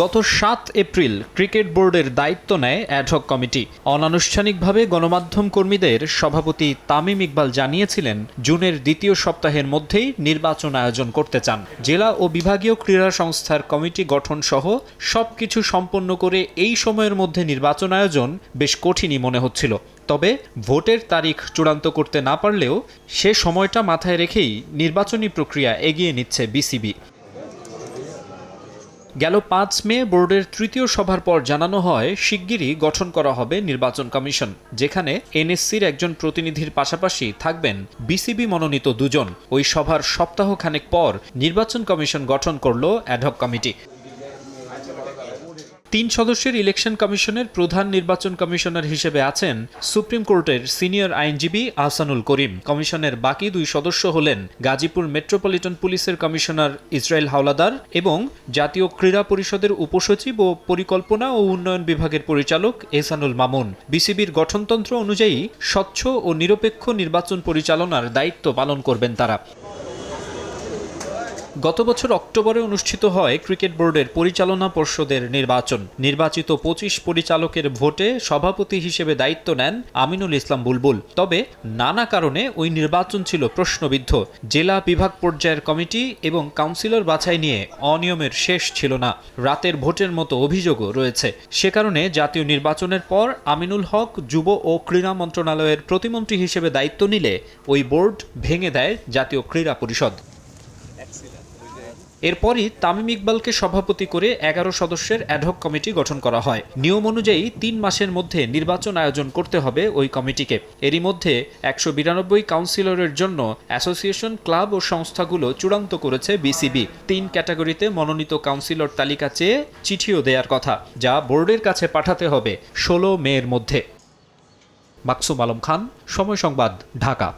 গত ৭ April cricket বোর্ডের দায়িত্ব নেয় অ্যাডহক কমিটি। অনানুষ্ঠানিকভাবে গণমাধ্যম কর্মীদের সভাপতি তামিম ইকবাল জানিয়েছিলেন, জুনের দ্বিতীয় সপ্তাহের মধ্যেই নির্বাচন আয়োজন করতে চান। জেলা ও বিভাগীয় ক্রীড়া সংস্থার কমিটি গঠন সহ সবকিছু সম্পন্ন করে এই সময়ের মধ্যে নির্বাচন আয়োজন বেশ কঠিনই মনে হচ্ছিল। তবে ভোটের তারিখ চূড়ান্ত করতে না পারলেও সে সময়টা মাথায় রেখেই নির্বাচনী প্রক্রিয়া এগিয়ে নিচ্ছে বিসিবি। গেল ৫ মে বোর্ডের তৃতীয় সভার পর জানানো হয়, শিগগিরই গঠন করা হবে নির্বাচন কমিশন, যেখানে এনএসসির একজন প্রতিনিধির পাশাপাশি থাকবেন বিসিবি মনোনীত দুজন। ওই সভার সপ্তাহখানেক পর নির্বাচন কমিশন গঠন করল অ্যাডহক কমিটি। ৩ সদস্যের ইলেকশন কমিশনের প্রধান নির্বাচন কমিশনার হিসেবে আছেন সুপ্রিম কোর্টের সিনিয়র আইনজীবী আহসানুল করিম। কমিশনের বাকি ২ সদস্য হলেন গাজীপুর মেট্রোপলিটন পুলিশের কমিশনার ইসরাইল হাওলাদার এবং জাতীয় ক্রীড়া পরিষদের উপসচিব ও পরিকল্পনা ও উন্নয়ন বিভাগের পরিচালক এহসানুল মামুন। বিসিবির গঠনতন্ত্র অনুযায়ী স্বচ্ছ ও নিরপেক্ষ নির্বাচন পরিচালনার দায়িত্ব পালন করবেন তারা। গত বছর অক্টোবরে অনুষ্ঠিত হয় ক্রিকেট বোর্ডের পরিচালনা পর্ষদের নির্বাচন। নির্বাচিত ২৫ পরিচালকের ভোটে সভাপতি হিসেবে দায়িত্ব নেন আমিনুল ইসলাম বুলবুল। তবে নানা কারণে ওই নির্বাচন ছিল প্রশ্নবিদ্ধ। জেলা বিভাগ পর্যায়ের কমিটি এবং কাউন্সিলর বাছাই নিয়ে অনিয়মের শেষ ছিল না। রাতের ভোটের মতো অভিযোগও রয়েছে। সে কারণে জাতীয় নির্বাচনের পর আমিনুল হক যুব ও ক্রীড়া মন্ত্রণালয়ের প্রতিমন্ত্রী হিসেবে দায়িত্ব নিলে ওই বোর্ড ভেঙে দেয় জাতীয় ক্রীড়া পরিষদ। এরপরই তামিম ইকবালকে সভাপতি করে ১১ সদস্যের অ্যাডহক কমিটি গঠন করা হয়। নিয়ম অনুযায়ী ৩ মাসের মধ্যে নির্বাচন আয়োজন করতে হবে ওই কমিটিকে। এরই মধ্যে ১৯২ কাউন্সিলরের জন্য অ্যাসোসিয়েশন, ক্লাব ও সংস্থাগুলো চূড়ান্ত করেছে বিসিবি। ৩ ক্যাটাগরিতে মনোনীত কাউন্সিলর তালিকা চেয়ে চিঠিও দেওয়ার কথা, যা বোর্ডের কাছে পাঠাতে হবে ১৬ মের মধ্যে। মাকসুম আলম খান, সময় সংবাদ, ঢাকা।